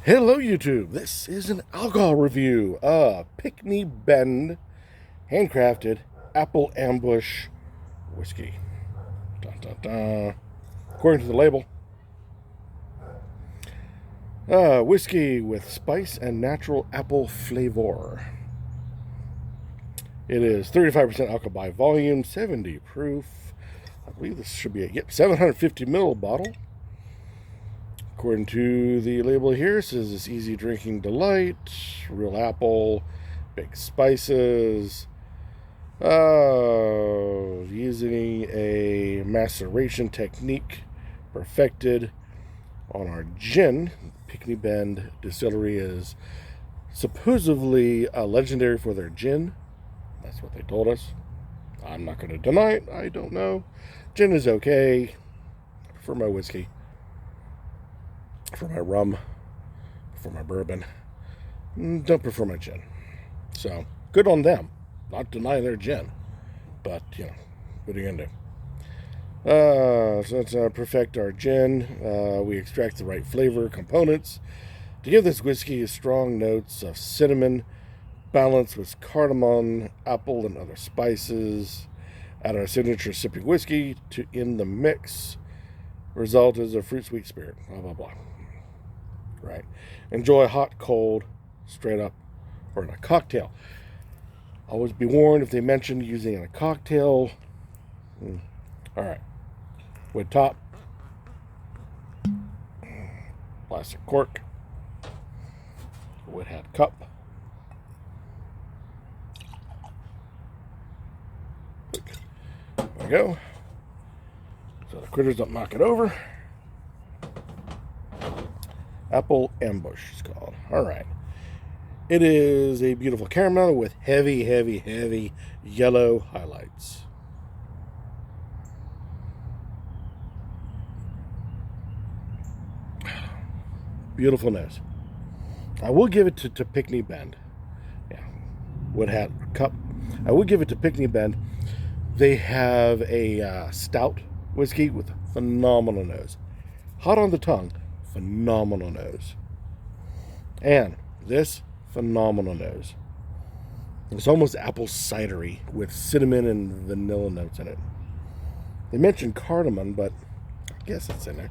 Hello YouTube, this is an alcohol review of Pinckney handcrafted apple ambush whiskey. Dun, dun, dun. According to the label, whiskey with spice and natural apple flavor. It is 35% alcohol by volume, 70 proof. I believe this should be a 750 ml bottle. According to the label here, it says it's easy drinking delight, real apple, big spices, using a maceration technique perfected on our gin. Pinckney Bend Distillery is supposedly legendary for their gin. That's what they told us. I'm not going to deny it. I don't know. Gin is okay. I prefer my whiskey. For my rum, for my bourbon. Don't prefer my gin. So, good on them. Not denying their gin. But, what are you going to do? So let's perfect our gin. We extract the right flavor components to give this whiskey strong notes of cinnamon, balanced with cardamom, apple, and other spices. Add our signature sipping whiskey in the mix. Result is a fruit sweet spirit. Blah, blah, blah. Right. Enjoy hot, cold, straight up, or in a cocktail. Always be warned if they mention using it in a cocktail. All right. Wood top. Plastic cork. Wood hat cup. There we go. So the critters don't knock it over. Apple Ambush is called. Alright. It is a beautiful caramel with heavy, heavy, heavy yellow highlights. Beautiful nose. I will give it to Pinckney Bend. Yeah. Wood hat cup. I will give it to Pinckney Bend. They have a stout whiskey with a phenomenal nose. Hot on the tongue. Phenomenal nose. And this, phenomenal nose. It's almost apple cidery with cinnamon and vanilla notes in it. They mentioned cardamom, but I guess it's in there.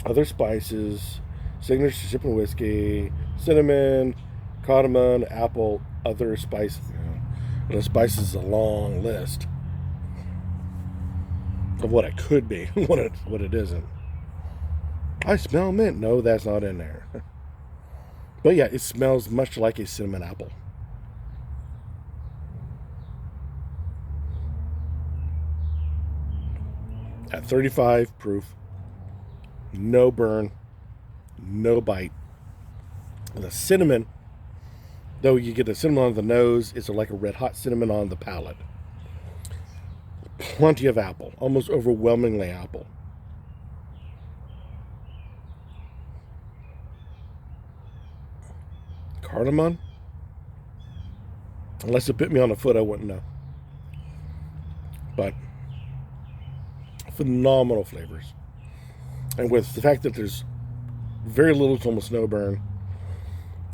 Other spices, signature sipping whiskey, cinnamon, cardamom, apple, other spices. The spices is a long list of what it could be, what it isn't. I smell mint. No, that's not in there. But yeah, it smells much like a cinnamon apple. At 35 proof, no burn, no bite. The cinnamon, though you get the cinnamon on the nose, it's like a red hot cinnamon on the palate. Plenty of apple, almost overwhelmingly apple. Cardamom? Unless it bit me on the foot, I wouldn't know. But phenomenal flavors. And with the fact that there's very little to almost no burn,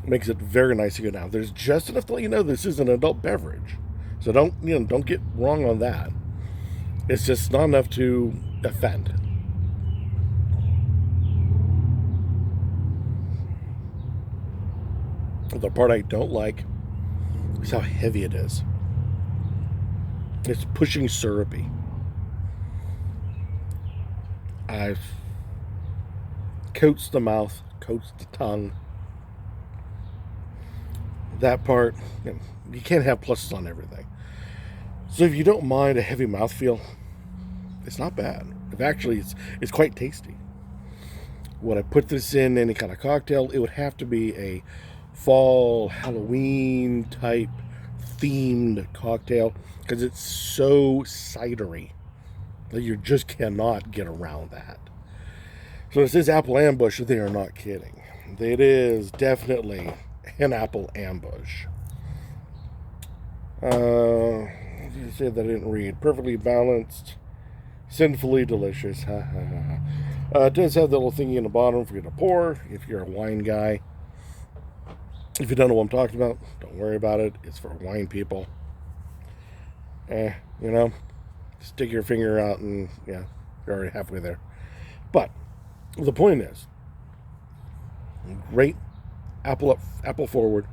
it makes it very nice to go down. There's just enough to let you know this is an adult beverage. So don't get wrong on that. It's just not enough to offend. The part I don't like is how heavy it is. It's pushing syrupy. I've coats the mouth, coats the tongue. That part, you can't have pluses on everything. So if you don't mind a heavy mouthfeel, it's not bad. Actually, it's quite tasty. Would I put this in any kind of cocktail? It would have to be a fall Halloween type themed cocktail because it's so cidery that you just cannot get around that. So this is Apple Ambush. They are not kidding. It is definitely an apple ambush. You said that I didn't read. Perfectly balanced, sinfully delicious. It does have the little thingy in the bottom for you to pour if you're a wine guy. If you don't know what I'm talking about, don't worry about it. It's for wine people. You know, stick your finger out and, yeah, you're already halfway there. But the point is, great apple forward,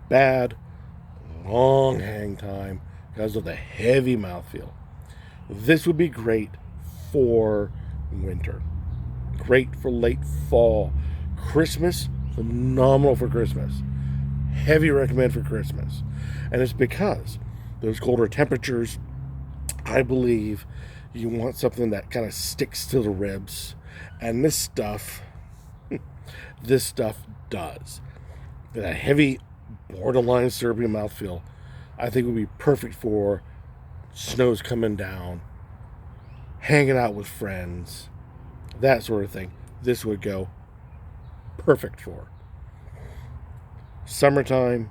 bad long hang time because of the heavy mouthfeel. This would be great for winter, great for late fall. Christmas, phenomenal for Christmas. Heavy recommend for Christmas. And it's because those colder temperatures, I believe you want something that kind of sticks to the ribs. And this stuff does. That heavy, borderline Serbian mouthfeel, I think would be perfect for snow's coming down, hanging out with friends, that sort of thing. This would go perfect for. Summertime,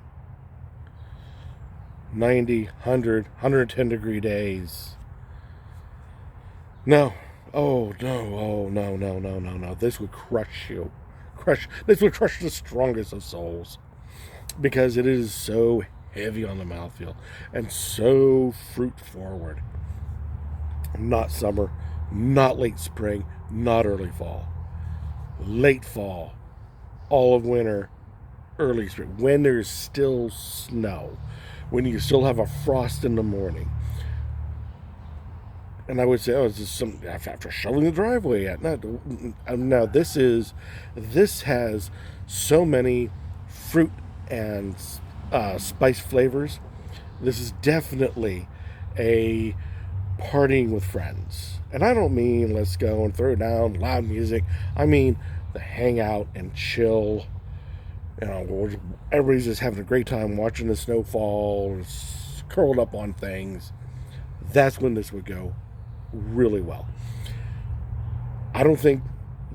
90, 100, 110 degree days. No. Oh, no. This would crush you. This would crush the strongest of souls. Because it is so heavy on the mouthfeel and so fruit forward. Not summer, not late spring, not early fall. Late fall, all of winter, early spring, when there's still snow, when you still have a frost in the morning. And I would say, oh, is this some after shoveling the driveway yet? No, this has so many fruit and spice flavors. This is definitely a partying with friends. And I don't mean let's go and throw down loud music. I mean the hang out and chill. You know, everybody's just having a great time watching the snow fall, curled up on things. That's when this would go really well. I don't think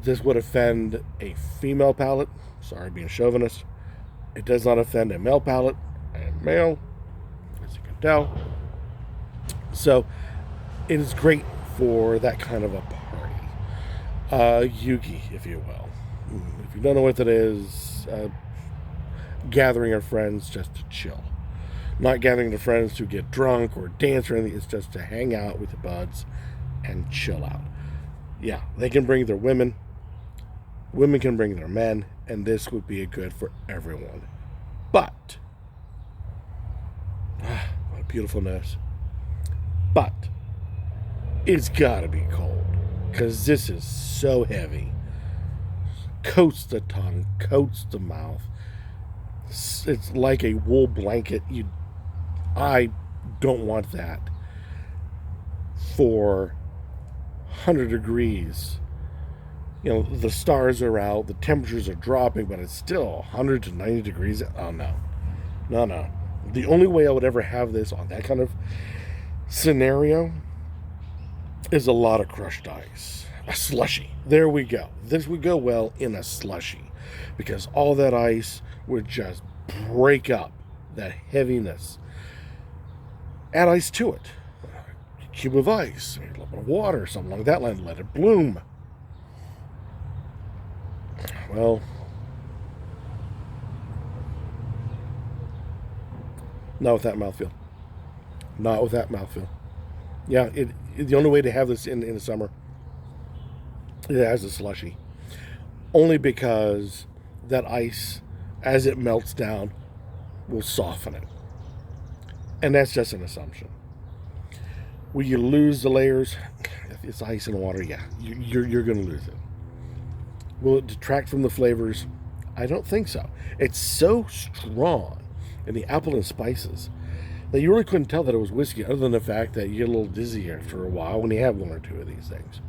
this would offend a female palate. Sorry, being chauvinist. It does not offend a male palate. I am male, as you can tell. So, it is great for that kind of a party. Yugi, if you will. If you don't know what that is, gathering of friends just to chill. Not gathering of friends to get drunk or dance or anything. It's just to hang out with the buds and chill out. Yeah, they can bring their women. Women can bring their men. And this would be a good for everyone. But, what a beautiful nose. But, it's gotta be cold. Because this is so heavy. Coats the tongue, coats the mouth. It's like a wool blanket. I don't want that for 100 degrees. You know, the stars are out, the temperatures are dropping, but it's still 100 to 90 degrees. Oh, no. No. The only way I would ever have this on that kind of scenario is a lot of crushed ice. A slushy. There we go. This would go well in a slushy because all that ice would just break up that heaviness. Add ice to it. A cube of ice, a little bit of water, something along that line. Let it bloom. Well, not with that mouthfeel. Not with that mouthfeel. Yeah, the only way to have this in the summer, it has a slushy. Only because that ice, as it melts down, will soften it. And that's just an assumption. Will you lose the layers? If it's ice and water, yeah, you're going to lose it. Will it detract from the flavors? I don't think so. It's so strong in the apple and spices that you really couldn't tell that it was whiskey, other than the fact that you get a little dizzy after a while when you have one or two of these things.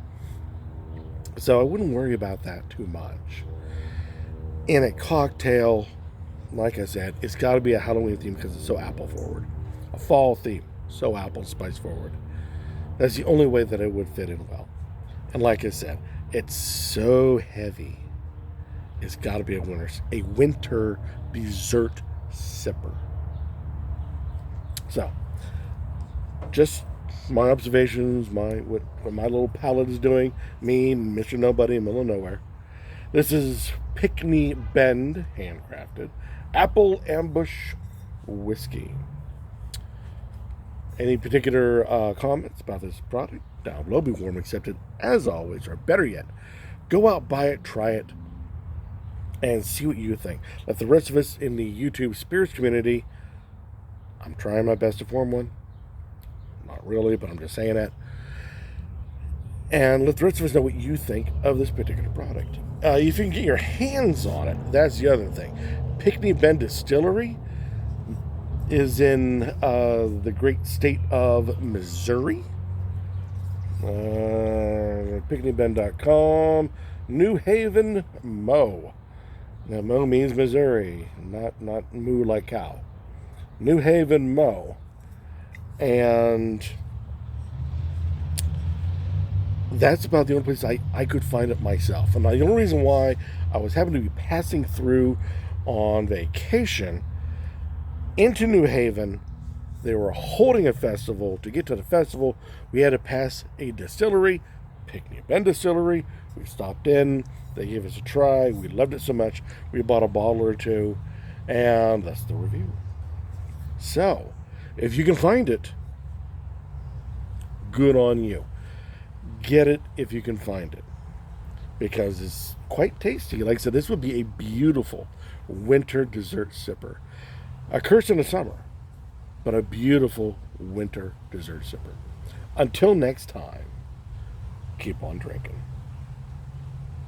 So I wouldn't worry about that too much. In a cocktail, like I said, it's got to be a Halloween theme because it's so apple forward. A fall theme, so apple spice forward. That's the only way that it would fit in well. And like I said, it's so heavy. It's got to be a winter dessert sipper. So, just my observations, what my little palate is doing. Me, Mr. Nobody, middle of nowhere. This is Pinckney Bend, handcrafted, apple ambush whiskey. Any particular comments about this product? Down below, be warm accepted as always, or better yet, go out, buy it, try it, and see what you think. Let the rest of us in the YouTube spirits community, I'm trying my best to form one. Not really, but I'm just saying that. And let the rest of us know what you think of this particular product. If you can get your hands on it, that's the other thing. Pinckney Bend Distillery is in the great state of Missouri. PinckneyBend.com. New Haven, Mo. Now, Mo means Missouri, not moo like cow. New Haven, Mo. And that's about the only place I could find it myself. And the only reason why I was having to be passing through on vacation into New Haven, they were holding a festival. To get to the festival, we had to pass a distillery, Pinckney Bend Distillery. We stopped in. They gave us a try. We loved it so much, we bought a bottle or two, and that's the review. So, if you can find it, good on you. Get it if you can find it, because it's quite tasty. Like I said, this would be a beautiful winter dessert sipper. A curse in the summer, but a beautiful winter dessert sipper. Until next time, keep on drinking.